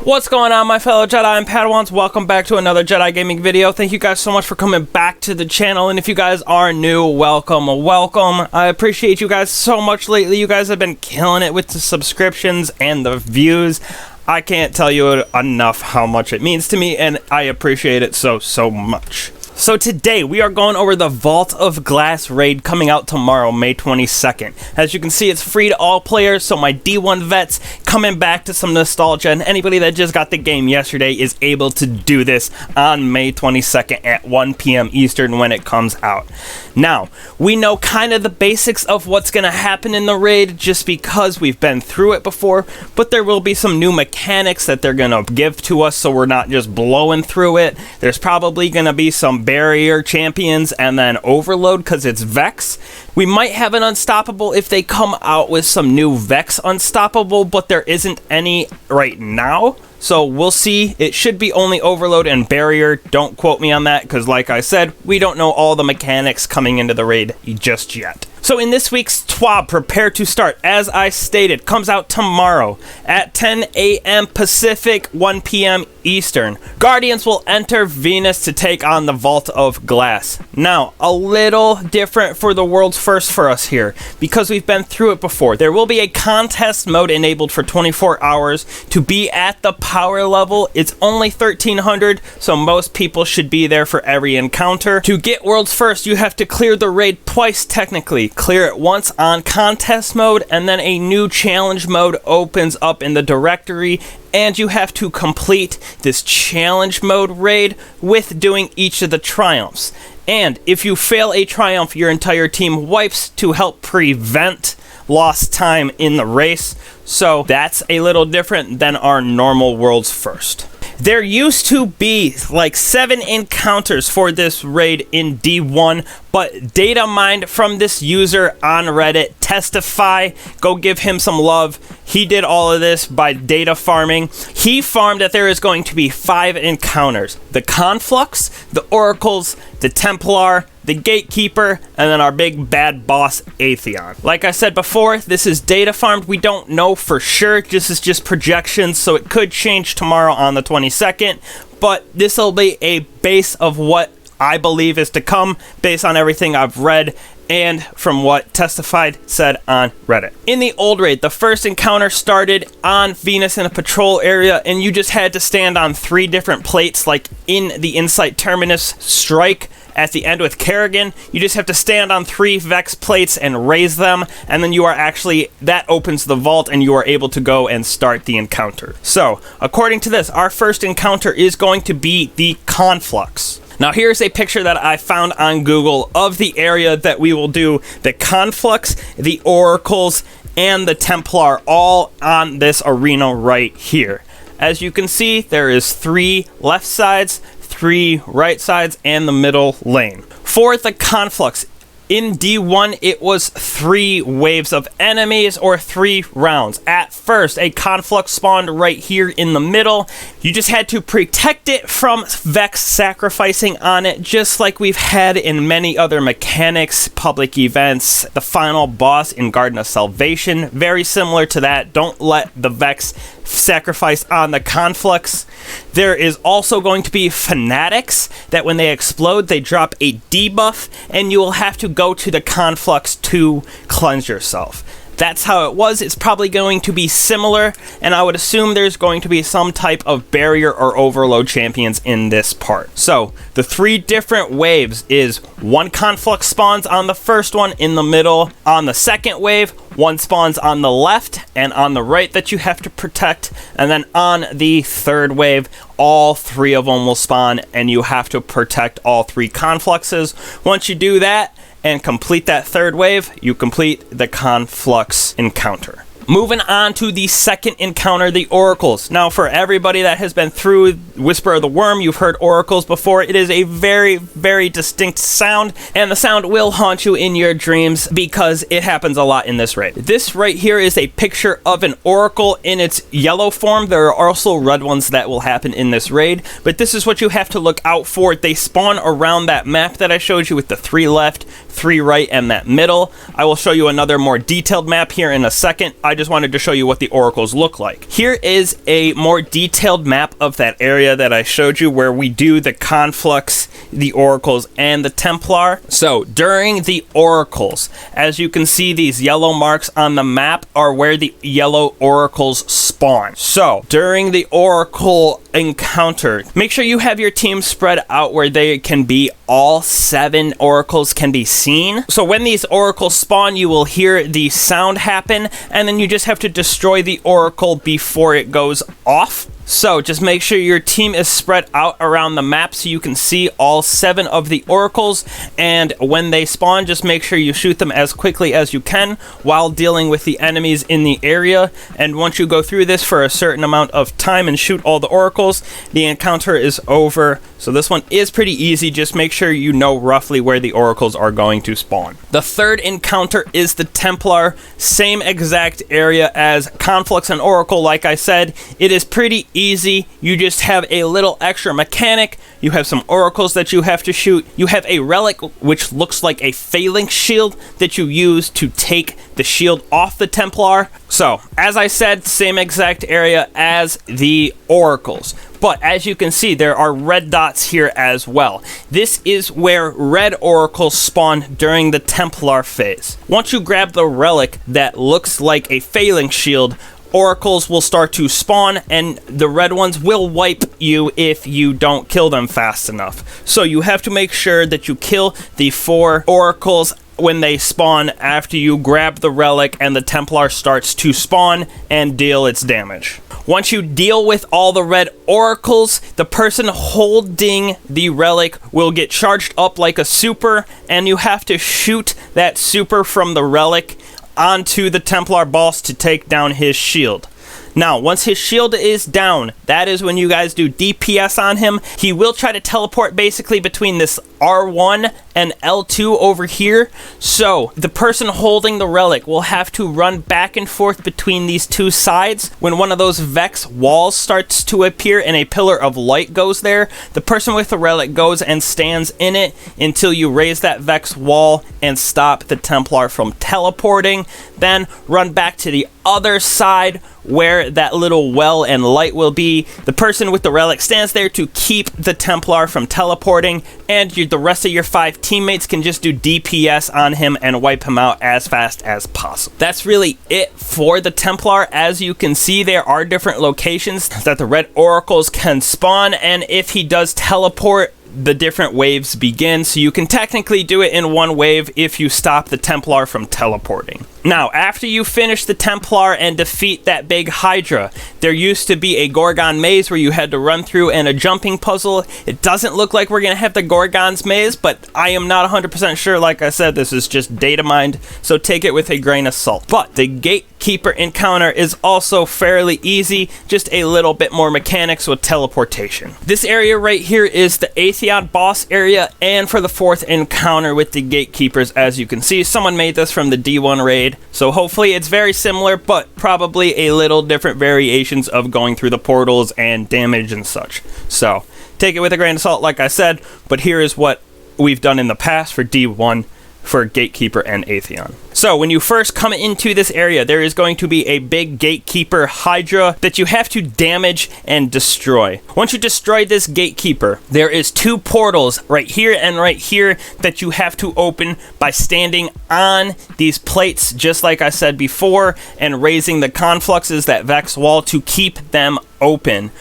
What's going on, my fellow Jedi and Padawans? Welcome back to another Jedi gaming video. Thank you guys so much for coming back to the channel, and if you guys are new, welcome. I appreciate you guys so much lately. You guys have been killing it with the subscriptions and the views. I can't tell you enough how much it means to me, and I appreciate it so much. So today we are going over the Vault of Glass raid coming out tomorrow, May 22nd. As you can see, it's free to all players, so my D1 vets coming back to some nostalgia, and anybody that just got the game yesterday is able to do this on May 22nd at 1 p.m. Eastern when it comes out. Now, we know kind of the basics of what's going to happen in the raid just because we've been through it before, but there will be some new mechanics that they're going to give to us so we're not just blowing through it. There's probably going to be some barrier champions and then overload because it's Vex. We might have an unstoppable if they come out with some new Vex unstoppable, but there isn't any right now. So we'll see. It should be only overload and barrier. Don't quote me on that because like I said, we don't know all the mechanics coming into the raid just yet. So in this week's TWAB, prepare to start, as I stated, comes out tomorrow at 10 a.m. Pacific, 1 p.m. Eastern. Guardians will enter Venus to take on the Vault of Glass. Now, a little different for the world's first for us here, because we've been through it before. There will be a contest mode enabled for 24 hours to be at the power level. It's only 1300, so most people should be there for every encounter. To get world's first, you have to clear the raid twice technically. Clear it once on contest mode, and then a new challenge mode opens up in the directory, and you have to complete this challenge mode raid with doing each of the triumphs. And if you fail a triumph, your entire team wipes to help prevent lost time in the race. So that's a little different than our normal world's first. There used to be like 7 encounters for this raid in D1, but data mined from this user on Reddit, Testifye, go give him some love. He did all of this by data farming. He farmed that there is going to be 5 encounters: the CONFLUX, the Oracles, the Templar, the Gatekeeper, and then our big bad boss, Atheon. Like I said before, this is data farmed. We don't know for sure. This is just projections, so it could change tomorrow on the 22nd, but this will be a base of what I believe is to come based on everything I've read and from what Testifye said on Reddit. In the old raid, the first encounter started on Venus in a patrol area, and you just had to stand on 3 different plates, like in the Insight Terminus strike at the end with Kerrigan. You just have to stand on 3 Vex plates and raise them, and then you are actually, that opens the vault and you are able to go and start the encounter. So, according to this, our first encounter is going to be the CONFLUX. Now here's a picture that I found on Google of the area that we will do the CONFLUX, the Oracles, and the Templar all on this arena right here. As you can see, there is 3 left sides, 3 right sides, and the middle lane. For the CONFLUX, in D1, it was 3 waves of enemies or 3 rounds. At first, a CONFLUX spawned right here in the middle. You just had to protect it from Vex sacrificing on it, just like we've had in many other mechanics, public events. The final boss in Garden of Salvation, very similar to that. Don't let the Vex sacrifice on the CONFLUX. There is also going to be fanatics that when they explode, they drop a debuff, and you will have to go to the CONFLUX to cleanse yourself. That's how it was. It's probably going to be similar, and I would assume there's going to be some type of barrier or overload champions in this part. So, the 3 different waves is 1 CONFLUX spawns on the first one in the middle. On the second wave, 1 spawns on the left and on the right that you have to protect. And then on the third wave, all 3 of them will spawn, and you have to protect all 3 CONFLUXes. Once you do that, and complete that third wave, you complete the CONFLUX encounter. Moving on to the second encounter, the Oracles. Now, for everybody that has been through Whisper of the Worm, you've heard Oracles before. It is a very distinct sound, and the sound will haunt you in your dreams because it happens a lot in this raid. This right here is a picture of an Oracle in its yellow form. There are also red ones that will happen in this raid, but this is what you have to look out for. They spawn around that map that I showed you with the 3 left, 3 right, and that middle. I will show you another more detailed map here in a second. I just wanted to show you what the oracles look like. Here is a more detailed map of that area that I showed you where we do the conflux, the oracles, and the Templar. So during the oracles, as you can see, these yellow marks on the map are where the yellow oracles spawn. So during the oracle encounter, make sure you have your team spread out where they can be all 7 oracles can be seen. So when these oracles spawn, you will hear the sound happen, and then you just have to destroy the oracle before it goes off. So just make sure your team is spread out around the map so you can see all 7 of the oracles, and when they spawn, just make sure you shoot them as quickly as you can while dealing with the enemies in the area. And once you go through this for a certain amount of time and shoot all the oracles, the encounter is over. So this one is pretty easy. Just make sure you know roughly where the oracles are going to spawn. The third encounter is the Templar. Same exact area as Conflux and Oracle. Like I said, it is pretty easy. You just have a little extra mechanic. You have some oracles that you have to shoot. You have a relic which looks like a phalanx shield that you use to take the shield off the Templar. So as I said, same exact area as the oracles. But as you can see, there are red dots here as well. This is where red oracles spawn during the Templar phase. Once you grab the relic that looks like a phalanx shield, oracles will start to spawn, and the red ones will wipe you if you don't kill them fast enough. So you have to make sure that you kill the 4 oracles when they spawn after you grab the relic and the Templar starts to spawn and deal its damage. Once you deal with all the red oracles, the person holding the relic will get charged up like a super, and you have to shoot that super from the relic onto the Templar boss to take down his shield. Now, once his shield is down, that is when you guys do DPS on him. He will try to teleport basically between this R1 and L2 over here. So the person holding the relic will have to run back and forth between these 2 sides. When one of those Vex walls starts to appear and a pillar of light goes there, the person with the relic goes and stands in it until you raise that Vex wall and stop the Templar from teleporting. Then run back to the other side where that little well and light will be. The person with the relic stands there to keep the Templar from teleporting, and the rest of your 5 teammates can just do DPS on him and wipe him out as fast as possible. That's really it for the Templar. As you can see, there are different locations that the red oracles can spawn, and if he does teleport, the different waves begin, so you can technically do it in one wave if you stop the Templar from teleporting. Now, after you finish the Templar and defeat that big Hydra, there used to be a Gorgon maze where you had to run through and a jumping puzzle. It doesn't look like we're going to have the Gorgon's maze, but I am not 100% sure. Like I said, this is just data mined, so take it with a grain of salt. But the Gatekeeper encounter is also fairly easy, just a little bit more mechanics with teleportation. This area right here is the Atheon boss area, and for the 4th encounter with the Gatekeepers, as you can see, someone made this from the D1 raid. So hopefully it's very similar, but probably a little different variations of going through the portals and damage and such. So take it with a grain of salt, like I said, but here is what we've done in the past for D1 for Gatekeeper and Atheon. So when you first come into this area, there is going to be a big Gatekeeper Hydra that you have to damage and destroy. Once you destroy this Gatekeeper, there is 2 portals right here and right here that you have to open by standing on these plates, just like I said before, and raising the confluxes, that Vex wall, to keep them open.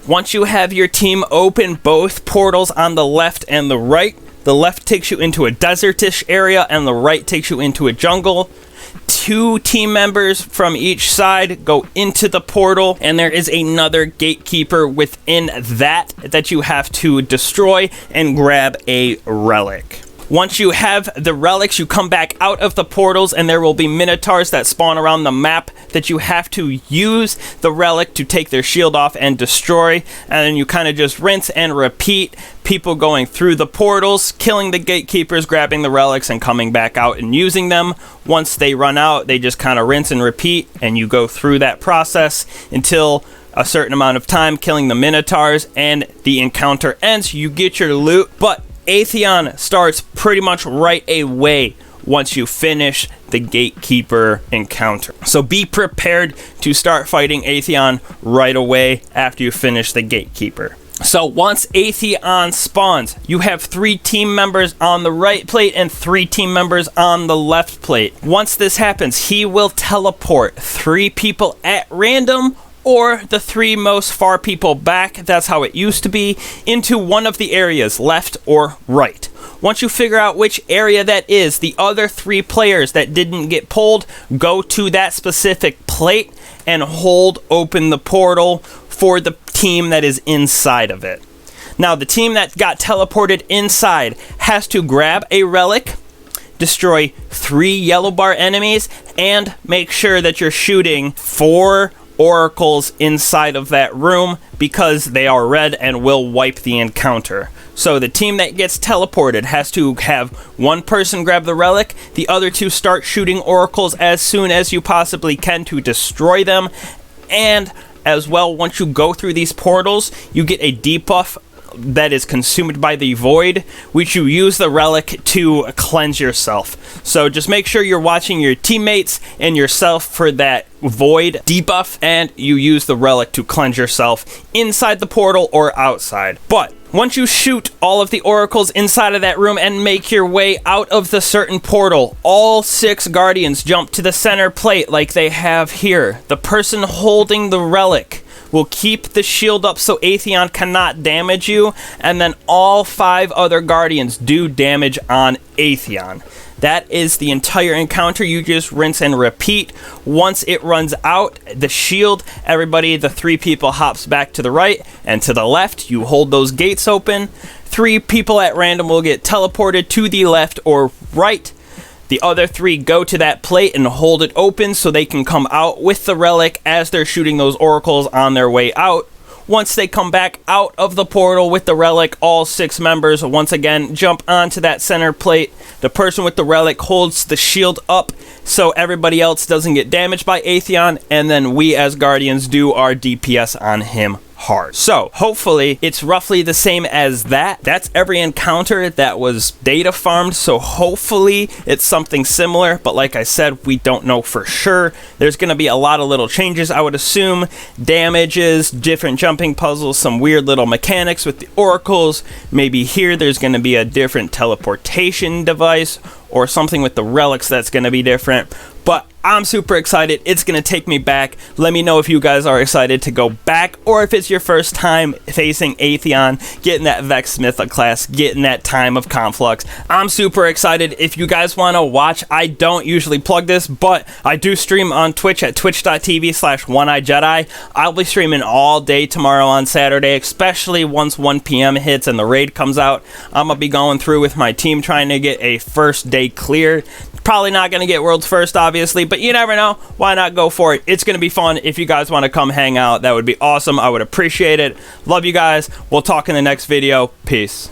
Once you have your team open both portals on the left and the right, the left takes you into a desertish area and the right takes you into a jungle. 2 team members from each side go into the portal, and there is another Gatekeeper within that you have to destroy and grab a relic. Once you have the relics, you come back out of the portals, and there will be minotaurs that spawn around the map that you have to use the relic to take their shield off and destroy. And then you kind of just rinse and repeat, people going through the portals, killing the Gatekeepers, grabbing the relics, and coming back out and using them. Once they run out, they just kind of rinse and repeat, and you go through that process until a certain amount of time, killing the minotaurs, and the encounter ends. You get your loot, but Atheon starts pretty much right away once you finish the Gatekeeper encounter. So be prepared to start fighting Atheon right away after you finish the Gatekeeper. So once Atheon spawns, you have 3 team members on the right plate and 3 team members on the left plate. Once this happens, he will teleport 3 people at random, or the 3 most far people back, that's how it used to be, into one of the areas, left or right. Once you figure out which area that is, the other 3 players that didn't get pulled go to that specific plate and hold open the portal for the team that is inside of it. Now, the team that got teleported inside has to grab a relic, destroy 3 yellow bar enemies, and make sure that you're shooting 4 oracles inside of that room because they are red and will wipe the encounter. So the team that gets teleported has to have 1 person grab the relic, the other 2 start shooting oracles as soon as you possibly can to destroy them, and as well, once you go through these portals, you get a debuff that is consumed by the void, which you use the relic to cleanse yourself. So just make sure you're watching your teammates and yourself for that void debuff, and you use the relic to cleanse yourself inside the portal or outside. But once you shoot all of the oracles inside of that room and make your way out of the certain portal, all 6 guardians jump to the center plate like they have here. The person holding the relic will keep the shield up so Atheon cannot damage you, and then all 5 other guardians do damage on Atheon. That is the entire encounter. You just rinse and repeat. Once it runs out, the shield, everybody, the 3 people hops back to the right and to the left. You hold those gates open. 3 people at random will get teleported to the left or right. The other 3 go to that plate and hold it open so they can come out with the relic as they're shooting those oracles on their way out. Once they come back out of the portal with the relic, all 6 members once again jump onto that center plate. The person with the relic holds the shield up so everybody else doesn't get damaged by Atheon, and then we as Guardians do our DPS on him hard. So hopefully it's roughly the same as that. That's every encounter that was data farmed, so hopefully it's something similar, but like I said, we don't know for sure. There's going to be a lot of little changes, I would assume. Damages, different jumping puzzles, some weird little mechanics with the oracles. Maybe here there's going to be a different teleportation device or something with the relics that's going to be different. But I'm super excited. It's going to take me back. Let me know if you guys are excited to go back, or if it's your first time facing Atheon, getting that Vex Smith class, getting that time of Conflux. I'm super excited. If you guys want to watch, I don't usually plug this, but I do stream on Twitch at twitch.tv/OneEyeJedi. I'll be streaming all day tomorrow on Saturday, especially once 1 p.m. hits and the raid comes out. I'm going to be going through with my team trying to get a first day clear. Probably not going to get world's first, obviously, but you never know. Why not go for it? It's going to be fun. If you guys want to come hang out, that would be awesome. I would appreciate it. Love you guys. We'll talk in the next video. Peace.